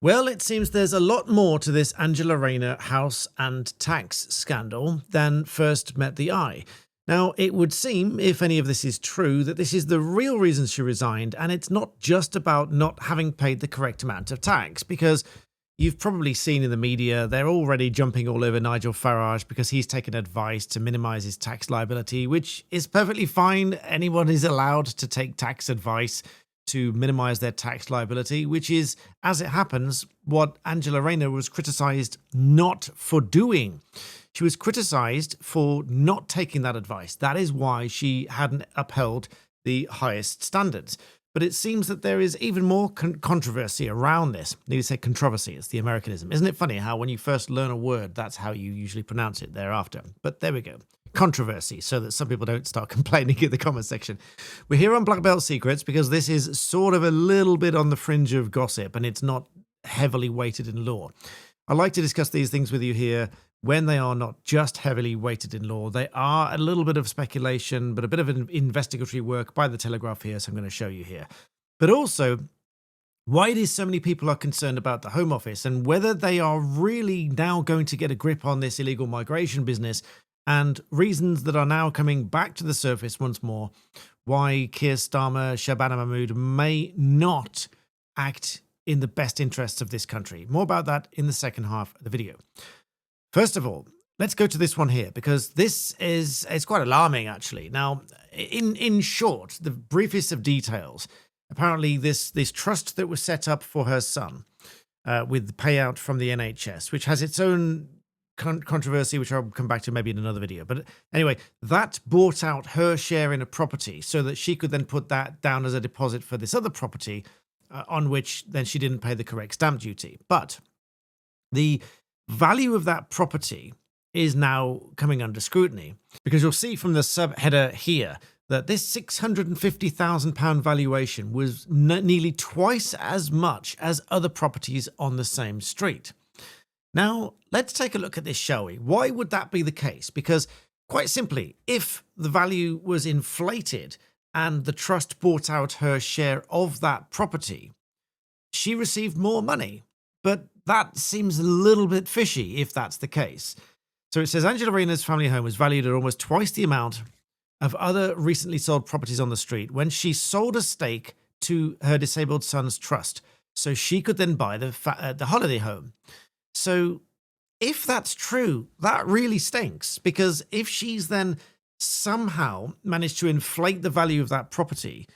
Well, it seems there's a lot more to this Angela Rayner house and tax scandal than first met the eye. Now, it would seem, if any of this is true, that this is the real reason she resigned, and it's not just about not having paid the correct amount of tax, because you've probably seen in the media they're already jumping all over Nigel Farage because he's taken advice to minimize his tax liability, which is perfectly fine. Anyone is allowed to take tax advice to minimize their tax liability, which is, as it happens, what Angela Rayner was criticized not for doing. She was criticized for not taking that advice. That is why she hadn't upheld the highest standards. But it seems that there is even more controversy around this. I need to say controversy, it's the Americanism. Isn't it funny how when you first learn a word, that's how you usually pronounce it thereafter? But there we go. Controversy, so that some people don't start complaining in the comment section. We're here on Black Belt Secrets because this is sort of a little bit on the fringe of gossip and it's not heavily weighted in law. I like to discuss these things with you here when they are not just heavily weighted in law. They are a little bit of speculation, but a bit of an investigatory work by the Telegraph here, so I'm going to show you here. But also, why it is so many people are concerned about the Home Office and whether they are really now going to get a grip on this illegal migration business, and reasons that are now coming back to the surface once more, why Keir Starmer, Shabana Mahmood may not act in the best interests of this country. More about that in the second half of the video. First of all, let's go to this one here, because this is quite alarming, actually. Now, in short, the briefest of details, apparently this trust that was set up for her son with the payout from the NHS, which has its own controversy, which I'll come back to maybe in another video. But anyway, that bought out her share in a property so that she could then put that down as a deposit for this other property on which then she didn't pay the correct stamp duty. But the value of that property is now coming under scrutiny, because you'll see from the subheader here that this £650,000 valuation was nearly twice as much as other properties on the same street. Now, let's take a look at this, shall we? Why would that be the case? Because, quite simply, if the value was inflated and the trust bought out her share of that property, she received more money. But that seems a little bit fishy if that's the case. So it says Angela Rayner's family home was valued at almost twice the amount of other recently sold properties on the street when she sold a stake to her disabled son's trust, so she could then buy the holiday home. So if that's true, that really stinks, because if she's then somehow managed to inflate the value of that property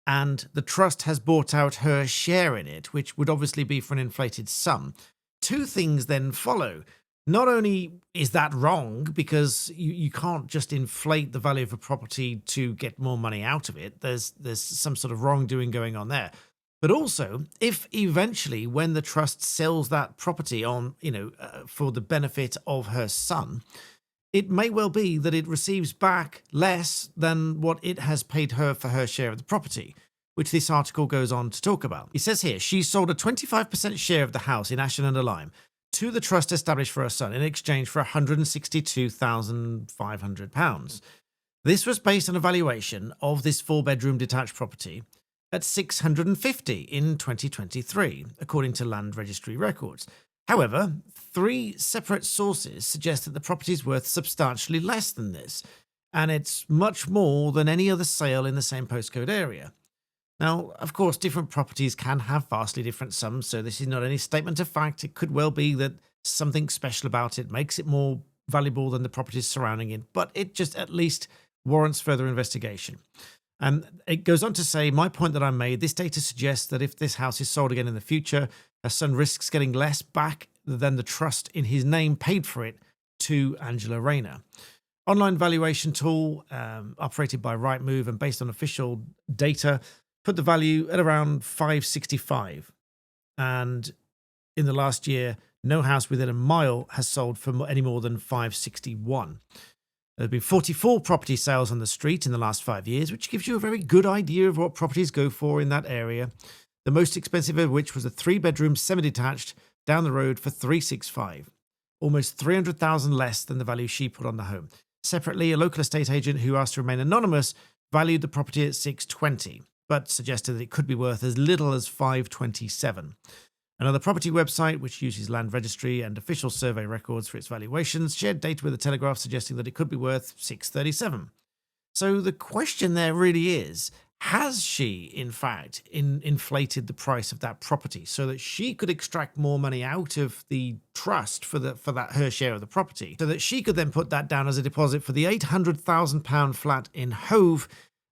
and the trust has bought out her share in it, which would obviously be for an inflated sum, two things then follow. Not only is that wrong, because you can't just inflate the value of a property to get more money out of it. There's some sort of wrongdoing going on there. But also, if eventually when the trust sells that property on, for the benefit of her son, it may well be that it receives back less than what it has paid her for her share of the property, which this article goes on to talk about. It says here, she sold a 25% share of the house in Ashton under Lyme to the trust established for her son in exchange for £162,500. This was based on a valuation of this 4-bedroom detached property at $650 in 2023, according to Land Registry records. However, 3 separate sources suggest that the property is worth substantially less than this, and it's much more than any other sale in the same postcode area. Now, of course, different properties can have vastly different sums, so this is not any statement of fact. It could well be that something special about it makes it more valuable than the properties surrounding it, but it just at least warrants further investigation. And it goes on to say, my point that I made, this data suggests that if this house is sold again in the future, her son risks getting less back than the trust in his name paid for it to Angela Rayner. Online valuation tool operated by Rightmove and based on official data put the value at around 565. And in the last year, no house within a mile has sold for any more than 561. There have been 44 property sales on the street in the last 5 years, which gives you a very good idea of what properties go for in that area. The most expensive of which was a 3-bedroom semi-detached down the road for $365, almost $300,000 less than the value she put on the home. Separately, a local estate agent who asked to remain anonymous valued the property at $620, but suggested that it could be worth as little as $527. Another property website, which uses land registry and official survey records for its valuations, shared data with the Telegraph suggesting that it could be worth 637. So the question there really is, has she, in fact, inflated the price of that property so that she could extract more money out of the trust for that her share of the property, so that she could then put that down as a deposit for the £800,000 flat in Hove?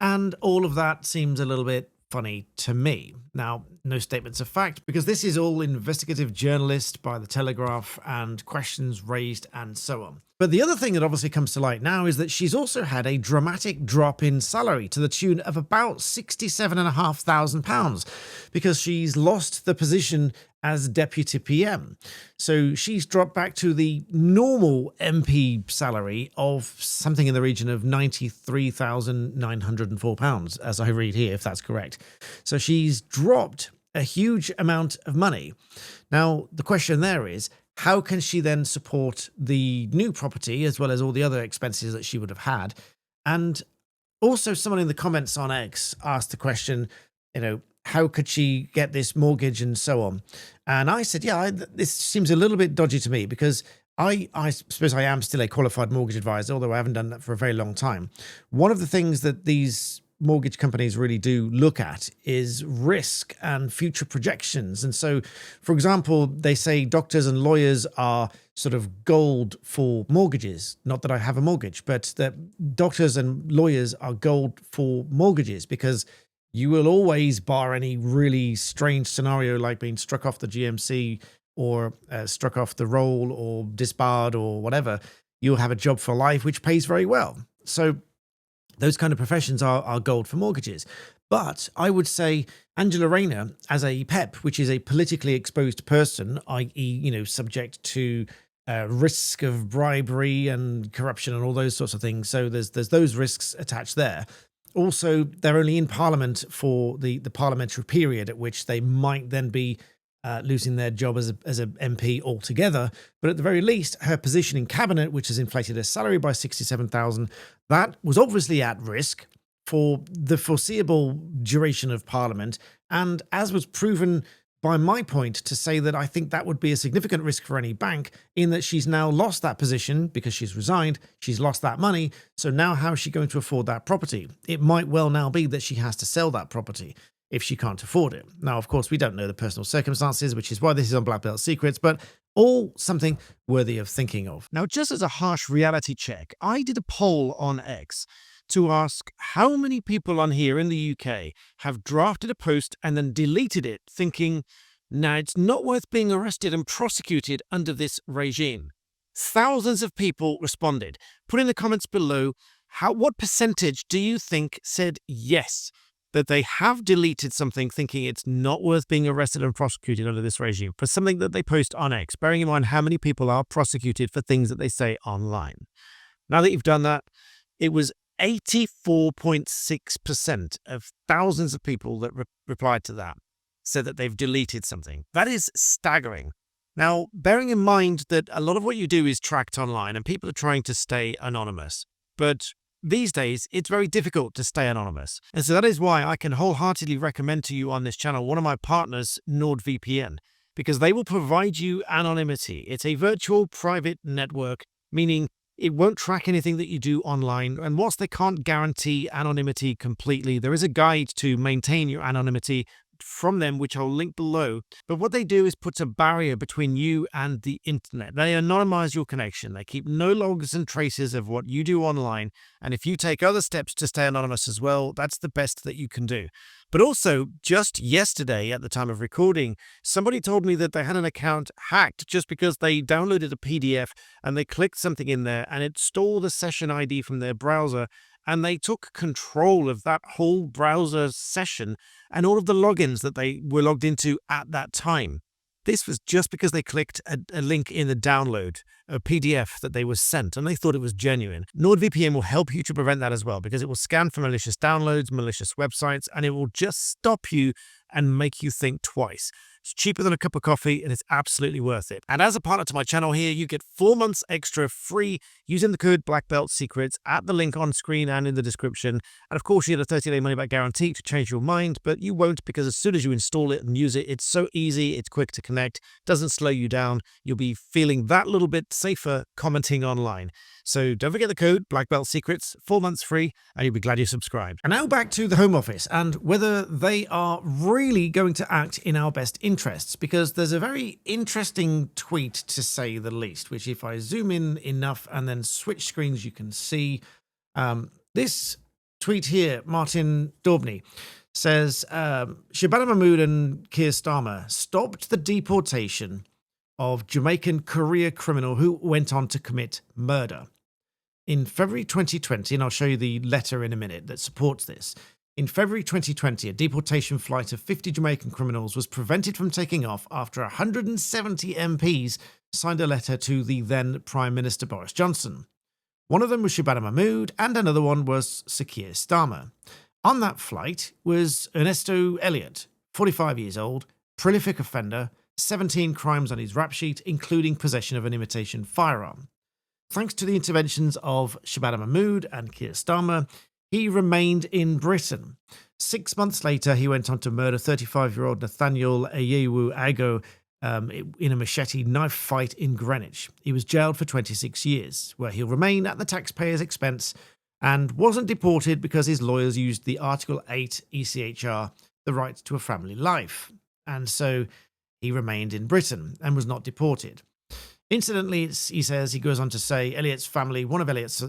And all of that seems a little bit funny to me. Now, no statements of fact, because this is all investigative journalist by the Telegraph and questions raised and so on. But the other thing that obviously comes to light now is that she's also had a dramatic drop in salary to the tune of about £67,500 because she's lost the position as deputy PM. So she's dropped back to the normal MP salary of something in the region of £93,904, as I read here, if that's correct. So she's dropped a huge amount of money. Now, the question there is, how can she then support the new property as well as all the other expenses that she would have had? And also someone in the comments on X asked the question, how could she get this mortgage and so on? And I said, this seems a little bit dodgy to me because I suppose I am still a qualified mortgage advisor, although I haven't done that for a very long time. One of the things that these mortgage companies really do look at is risk and future projections. And so, for example, they say doctors and lawyers are sort of gold for mortgages. Not that I have a mortgage, but that doctors and lawyers are gold for mortgages because you will always, bar any really strange scenario like being struck off the GMC or struck off the roll or disbarred or whatever, you'll have a job for life, which pays very well. So those kind of professions are gold for mortgages. But I would say Angela Rayner, as a PEP, which is a politically exposed person, i.e., subject to risk of bribery and corruption and all those sorts of things. So there's those risks attached there. Also, they're only in Parliament for the parliamentary period at which they might then be losing their job as an MP altogether. But at the very least, her position in cabinet, which has inflated her salary by £67,000, that was obviously at risk for the foreseeable duration of Parliament. And as was proven by my point to say that I think that would be a significant risk for any bank in that she's now lost that position because she's resigned, she's lost that money. So now how is she going to afford that property? It might well now be that she has to sell that property if she can't afford it. Now, of course, we don't know the personal circumstances, which is why this is on Black Belt Secrets, but all something worthy of thinking of. Now, just as a harsh reality check, I did a poll on X to ask how many people on here in the UK have drafted a post and then deleted it thinking, nah, it's not worth being arrested and prosecuted under this regime. Thousands of people responded. Put in the comments below, what percentage do you think said yes, that they have deleted something thinking it's not worth being arrested and prosecuted under this regime for something that they post on X, bearing in mind how many people are prosecuted for things that they say online. Now that you've done that, it was 84.6% of thousands of people that replied to that said that they've deleted something. That is staggering. Now, bearing in mind that a lot of what you do is tracked online and people are trying to stay anonymous, but these days, it's very difficult to stay anonymous. And so that is why I can wholeheartedly recommend to you on this channel one of my partners, NordVPN, because they will provide you anonymity. It's a virtual private network, meaning it won't track anything that you do online. And whilst they can't guarantee anonymity completely, there is a guide to maintain your anonymity from them, which I'll link below. But what they do is put a barrier between you and the internet. They anonymize your connection. They keep no logs and traces of what you do online. And if you take other steps to stay anonymous as well, that's the best that you can do. But also, just yesterday at the time of recording, somebody told me that they had an account hacked just because they downloaded a PDF and they clicked something in there and it stole the session ID from their browser. And they took control of that whole browser session and all of the logins that they were logged into at that time. This was just because they clicked a link in the download, a PDF that they were sent, and they thought it was genuine. NordVPN will help you to prevent that as well, because it will scan for malicious downloads, malicious websites, and it will just stop you and make you think twice. It's cheaper than a cup of coffee and it's absolutely worth it. And as a partner to my channel here, you get 4 months extra free using the code BlackBeltSecrets at the link on screen and in the description. And of course, you get a 30-day money-back guarantee to change your mind, but you won't, because as soon as you install it and use it, it's so easy, it's quick to connect, doesn't slow you down. You'll be feeling that little bit safer commenting online. So don't forget the code BlackBeltSecrets, 4 months free, and you'll be glad you subscribed. And now back to the Home Office and whether they are really going to act in our best interests, because there's a very interesting tweet, to say the least, which if I zoom in enough and then switch screens, you can see this tweet here. Martin Daubney says, Shabana Mahmood and Keir Starmer stopped the deportation of Jamaican career criminal who went on to commit murder. In February 2020, and I'll show you the letter in a minute that supports this. In February 2020, a deportation flight of 50 Jamaican criminals was prevented from taking off after 170 MPs signed a letter to the then Prime Minister Boris Johnson. One of them was Shabana Mahmood, and another one was Sir Keir Starmer. On that flight was Ernesto Elliott, 45 years old, prolific offender, 17 crimes on his rap sheet, including possession of an imitation firearm. Thanks to the interventions of Shabana Mahmood and Keir Starmer, he remained in Britain. 6 months later, he went on to murder 35-year-old Nathaniel Ayewu Ago in a machete knife fight in Greenwich. He was jailed for 26 years, where he'll remain at the taxpayer's expense, and wasn't deported because his lawyers used the Article 8 ECHR, the right to a family life. And so he remained in Britain and was not deported. Incidentally, he says, he goes on to say, Elliott's family, one of Elliott's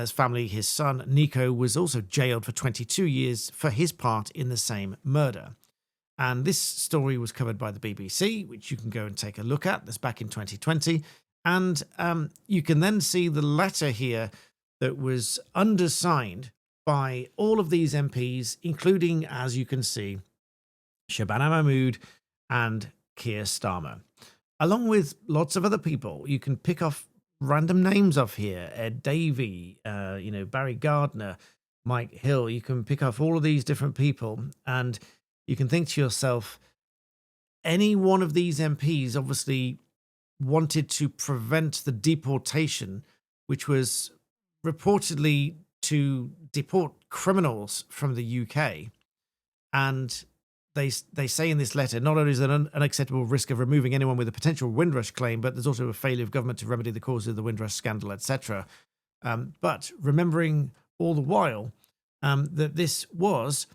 family, his son, Nico, was also jailed for 22 years for his part in the same murder. And this story was covered by the BBC, which you can go and take a look at. That's back in 2020. And you can then see the letter here that was undersigned by all of these MPs, including, as you can see, Shabana Mahmood and Keir Starmer, along with lots of other people. You can pick off random names off here: Ed Davey, Barry Gardner, Mike Hill. You can pick off all of these different people, and you can think to yourself, any one of these MPs obviously wanted to prevent the deportation, which was reportedly to deport criminals from the UK. And they say in this letter, not only is there an unacceptable risk of removing anyone with a potential Windrush claim, but there's also a failure of government to remedy the causes of the Windrush scandal, etc. But remembering all the while that this was,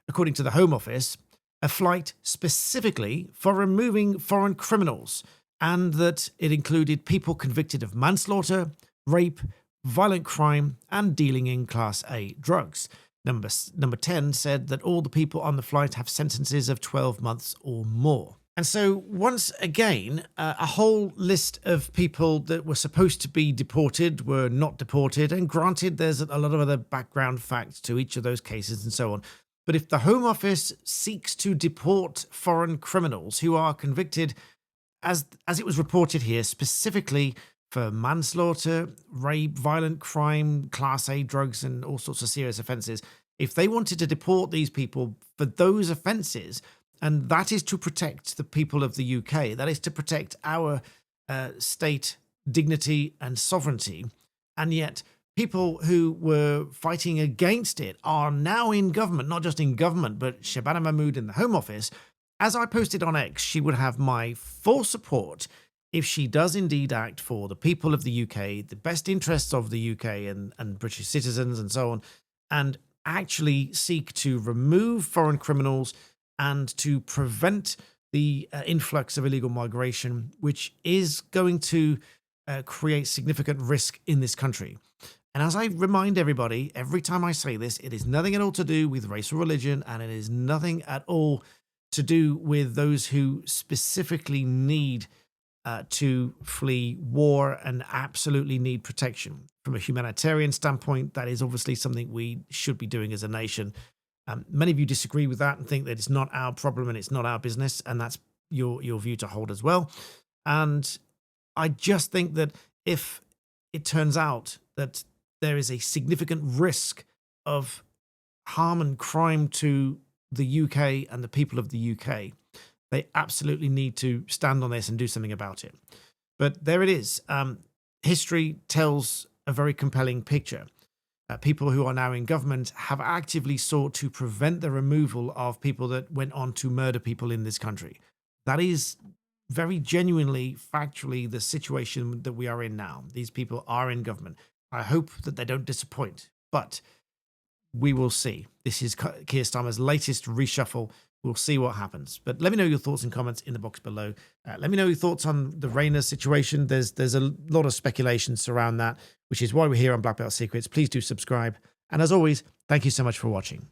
according to the Home Office, a flight specifically for removing foreign criminals, and that it included people convicted of manslaughter, rape, violent crime, and dealing in Class A drugs. Number 10 said that all the people on the flight have sentences of 12 months or more. And so once again, a whole list of people that were supposed to be deported were not deported. And granted, there's a lot of other background facts to each of those cases and so on. But if the Home Office seeks to deport foreign criminals who are convicted, as it was reported here, specifically for manslaughter, rape, violent crime, Class A drugs, and all sorts of serious offences, if they wanted to deport these people for those offences, and that is to protect the people of the UK, that is to protect our state dignity and sovereignty, and yet people who were fighting against it are now in government, not just in government, but Shabana Mahmood in the Home Office. As I posted on X, she would have my full support if she does indeed act for the people of the UK, the best interests of the UK and British citizens and so on, and actually seek to remove foreign criminals and to prevent the influx of illegal migration, which is going to create significant risk in this country. And as I remind everybody, every time I say this, it is nothing at all to do with race or religion, and it is nothing at all to do with those who specifically need to flee war and absolutely need protection. From a humanitarian standpoint, that is obviously something we should be doing as a nation. Many of you disagree with that and think that it's not our problem and it's not our business, and that's your view to hold as well. And I just think that if it turns out that there is a significant risk of harm and crime to the UK and the people of the UK, They absolutely need to stand on this and do something about it. But there it is. History tells a very compelling picture. People who are now in government have actively sought to prevent the removal of people that went on to murder people in this country. That is very genuinely, factually, the situation that we are in now. These people are in government. I hope that they don't disappoint, but we will see. This is Keir Starmer's latest reshuffle. We'll see what happens. But let me know your thoughts and comments in the box below. Let me know your thoughts on the Rayner situation. There's a lot of speculation around that, which is why we're here on Black Belt Secrets. Please do subscribe. And as always, thank you so much for watching.